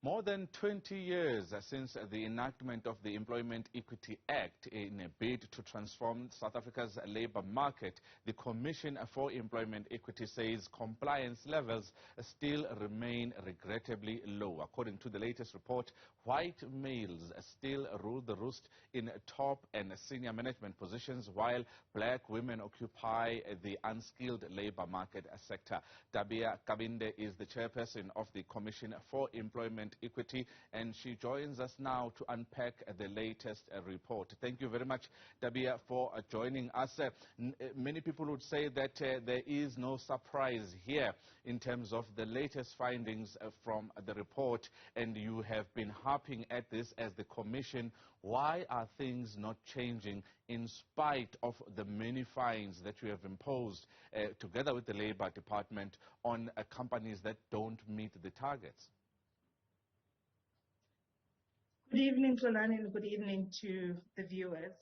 More than 20 years since the enactment of the Employment Equity Act in a bid to transform South Africa's labour market, the Commission for Employment Equity says compliance levels still remain regrettably low. According to the latest report, white males still rule the roost in top and senior management positions, while black women occupy the unskilled labour market sector. Tabea Kabinde is the chairperson of the Commission for Employment Equity, and she joins us now to unpack the latest report. Thank you very much, Tabea, for joining us. Many people would say that there is no surprise here in terms of the latest findings from the report, and you have been harping at this as the Commission. Why are things not changing in spite of the many fines that you have imposed together with the Labour Department on companies that don't meet the targets? Good evening, Xolani, and good evening to the viewers.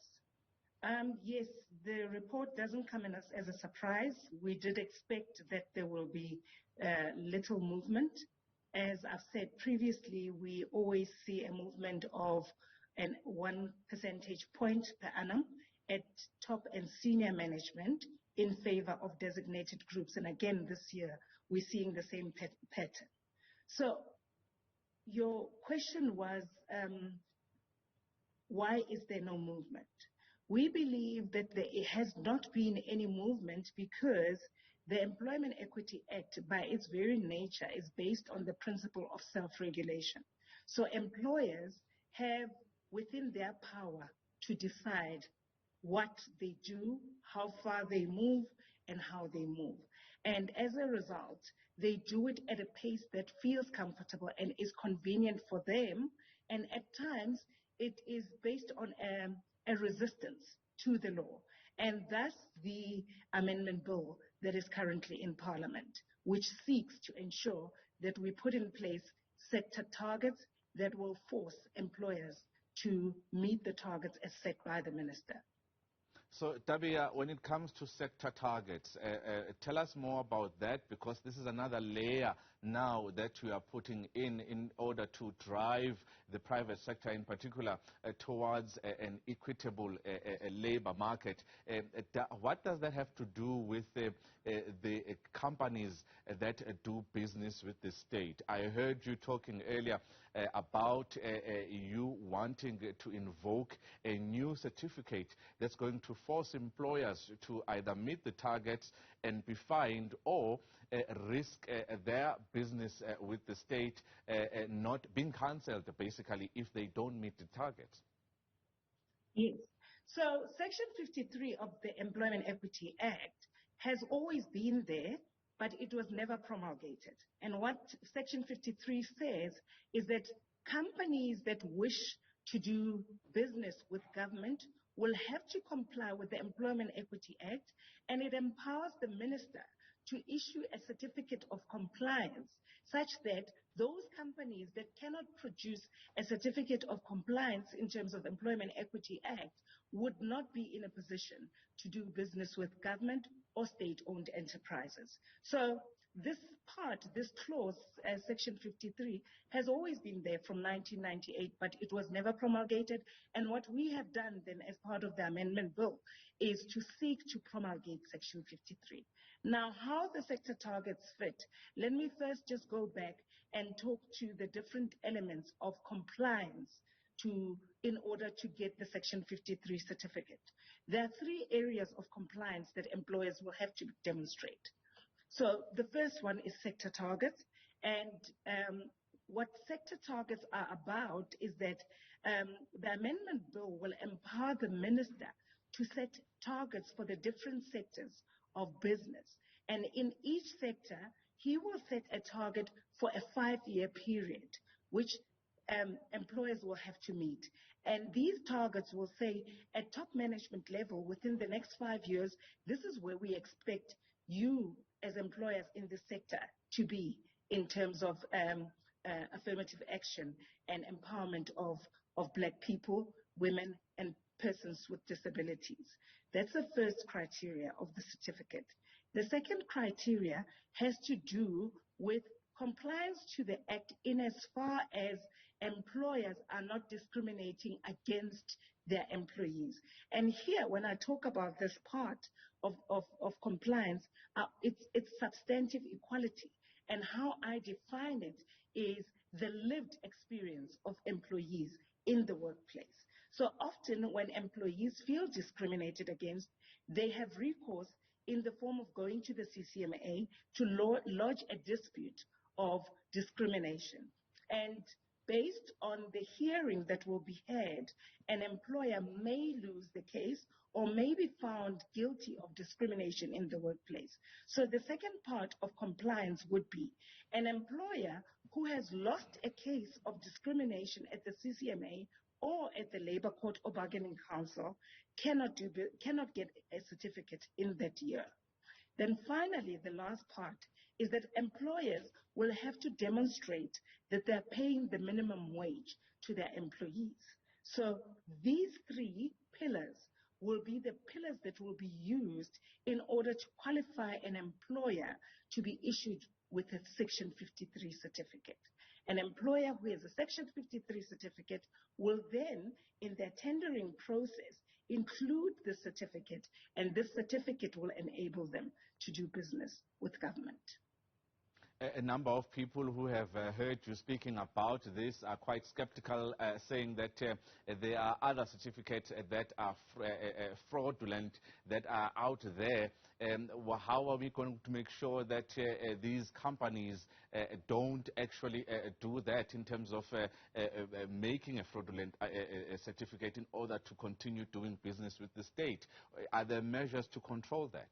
Yes, the report doesn't come in as a surprise. We did expect that there will be little movement. As I've said previously, we always see a movement of 1 percentage point per annum at top and senior management in favor of designated groups. And again, this year, we're seeing the same pattern. So, your question was, why is there no movement? We believe that there has not been any movement because the Employment Equity Act, by its very nature, is based on the principle of self-regulation. So employers have within their power to decide what they do, how far they move, and how they move. And as a result, they do it at a pace that feels comfortable and is convenient for them. And at times, it is based on a resistance to the law. And thus the amendment bill that is currently in Parliament, which seeks to ensure that we put in place sector targets that will force employers to meet the targets as set by the Minister. So, Tabea, when it comes to sector targets, tell us more about that, because this is another layer now that you are putting in order to drive the private sector in particular towards an equitable labour market. What does that have to do with the companies that do business with the state? I heard you talking earlier about you wanting to invoke a new certificate that's going to force employers to either meet the targets and be fined, or risk their business with the state not being cancelled, basically, if they don't meet the targets. Yes. So Section 53 of the Employment Equity Act has always been there, but it was never promulgated. And what Section 53 says is that companies that wish to do business with government will have to comply with the Employment Equity Act, and it empowers the Minister to issue a certificate of compliance such that those companies that cannot produce a certificate of compliance in terms of Employment Equity Act would not be in a position to do business with government or state-owned enterprises. So this part, this clause, Section 53, has always been there from 1998, but it was never promulgated. And what we have done then as part of the amendment bill is to seek to promulgate Section 53. Now, how the sector targets fit, let me first just go back and talk to the different elements of compliance in order to get the Section 53 certificate. There are 3 areas of compliance that employers will have to demonstrate. So the first one is sector targets, and what sector targets are about is that the amendment bill will empower the Minister to set targets for the different sectors of business. And in each sector, he will set a target for a 5-year period, which employers will have to meet. And these targets will say at top management level within the next 5 years, this is where we expect you as employers in this sector to be in terms of affirmative action and empowerment of black people, women, and persons with disabilities. That's the first criteria of the certificate. The second criteria has to do with compliance to the Act in as far as employers are not discriminating against their employees. And here, when I talk about this part of compliance, it's substantive equality. And how I define it is the lived experience of employees in the workplace. So often when employees feel discriminated against, they have recourse in the form of going to the CCMA to lodge a dispute of discrimination. And based on the hearing that will be had, an employer may lose the case or may be found guilty of discrimination in the workplace. So the second part of compliance would be an employer who has lost a case of discrimination at the CCMA or at the Labour Court or Bargaining Council cannot get a certificate in that year. Then finally, the last part is that employers will have to demonstrate that they're paying the minimum wage to their employees. So these three pillars will be the pillars that will be used in order to qualify an employer to be issued with a Section 53 certificate. An employer who has a Section 53 certificate will then, in their tendering process, include the certificate, and this certificate will enable them to do business with government. A number of people who have heard you speaking about this are quite skeptical, saying that there are other certificates that are fraudulent that are out there. How are we going to make sure that these companies don't actually do that in terms of making a fraudulent certificate in order to continue doing business with the state? Are there measures to control that?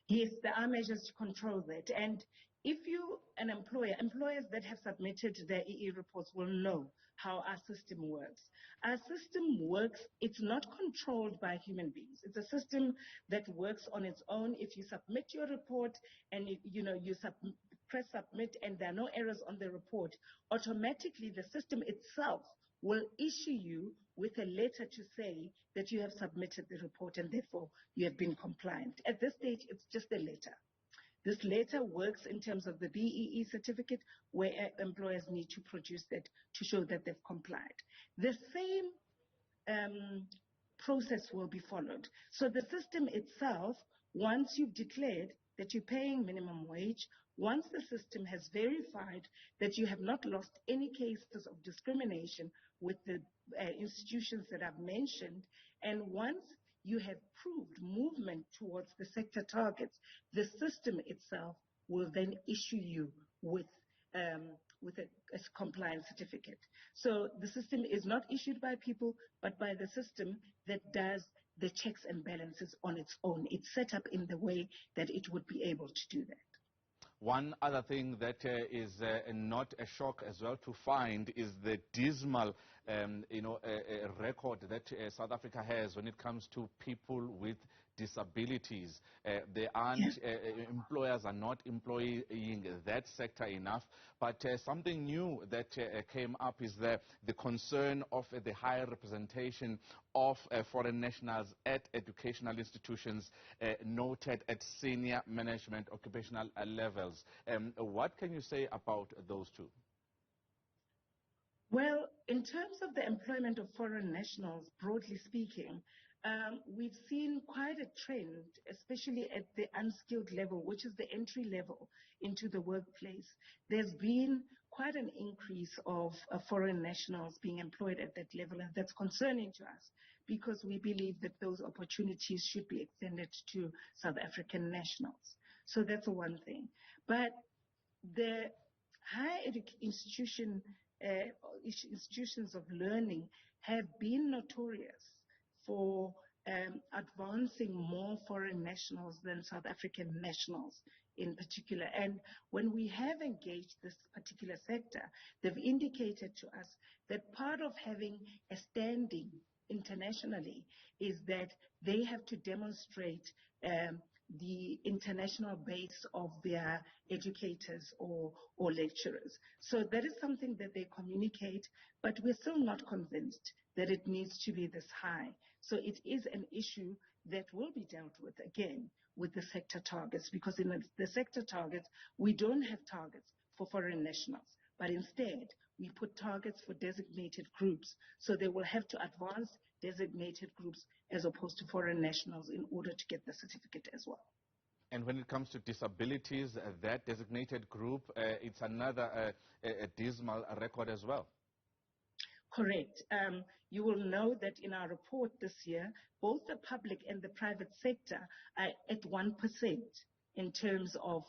Yes, there are measures to control that. And if you, an employer, employers that have submitted their EE reports will know how our system works. Our system works, it's not controlled by human beings. It's a system that works on its own. If you submit your report and you press submit and there are no errors on the report, automatically the system itself will issue you with a letter to say that you have submitted the report and therefore you have been compliant. At this stage, it's just a letter. This letter works in terms of the BEE certificate, where employers need to produce that to show that they've complied. The same process will be followed. So the system itself, once you've declared that you're paying minimum wage, once the system has verified that you have not lost any cases of discrimination with the institutions that I've mentioned, and once you have proved movement towards the sector targets, the system itself will then issue you with a compliance certificate. So the system is not issued by people, but by the system that does the checks and balances on its own. It's set up in the way that it would be able to do that. One other thing that is not a shock as well to find is the dismal record that South Africa has when it comes to people with disabilities. They aren't, employers are not employing that sector enough. But something new that came up is the concern of the higher representation of foreign nationals at educational institutions, noted at senior management occupational levels. What can you say about those two? Well, in terms of the employment of foreign nationals, broadly speaking, we've seen quite a trend, especially at the unskilled level, which is the entry level into the workplace. There's been quite an increase of foreign nationals being employed at that level, and that's concerning to us because we believe that those opportunities should be extended to South African nationals. So that's one thing. But the higher institutions of learning have been notorious for advancing more foreign nationals than South African nationals in particular. And when we have engaged this particular sector, they've indicated to us that part of having a standing internationally is that they have to demonstrate the international base of their educators or lecturers. So that is something that they communicate, but we're still not convinced that it needs to be this high. So it is an issue that will be dealt with, again, with the sector targets, because in the sector targets, we don't have targets for foreign nationals. But instead, we put targets for designated groups. So they will have to advance designated groups as opposed to foreign nationals in order to get the certificate as well. And when it comes to disabilities, that designated group, it's another dismal record as well. Correct. You will know that in our report this year, both the public and the private sector are at 1% in terms of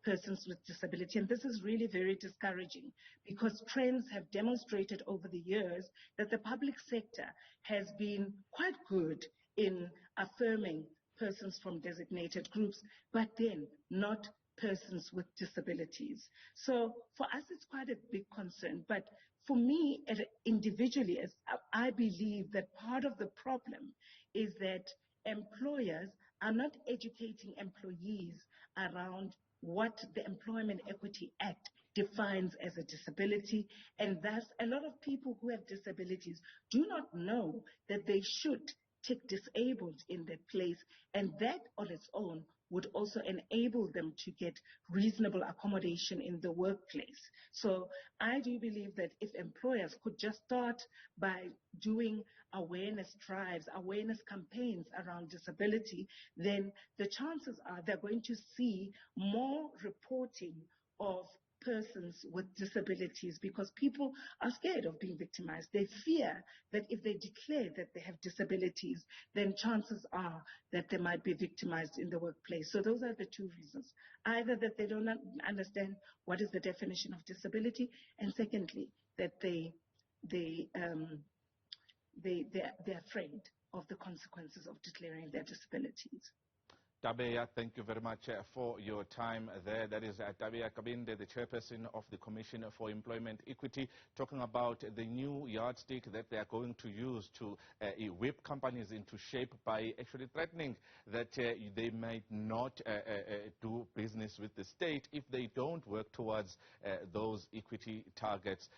persons with disability. And this is really very discouraging because trends have demonstrated over the years that the public sector has been quite good in affirming persons from designated groups, but then not persons with disabilities. So for us, it's quite a big concern. But for me, individually, as I believe that part of the problem is that employers are not educating employees around what the Employment Equity Act defines as a disability, and thus a lot of people who have disabilities do not know that they should take disabled in their place, and that on its own would also enable them to get reasonable accommodation in the workplace. So I do believe that if employers could just start by doing awareness drives, awareness campaigns around disability, then the chances are they're going to see more reporting of persons with disabilities because people are scared of being victimized. They fear that if they declare that they have disabilities, then chances are that they might be victimized in the workplace. So those are the two reasons. Either that they don't understand what is the definition of disability, and secondly, that they're afraid of the consequences of declaring their disabilities. Tabea, thank you very much for your time there. That is Tabea Kabinde, the chairperson of the Commission for Employment Equity, talking about the new yardstick that they are going to use to whip companies into shape by actually threatening that they might not do business with the state if they don't work towards those equity targets.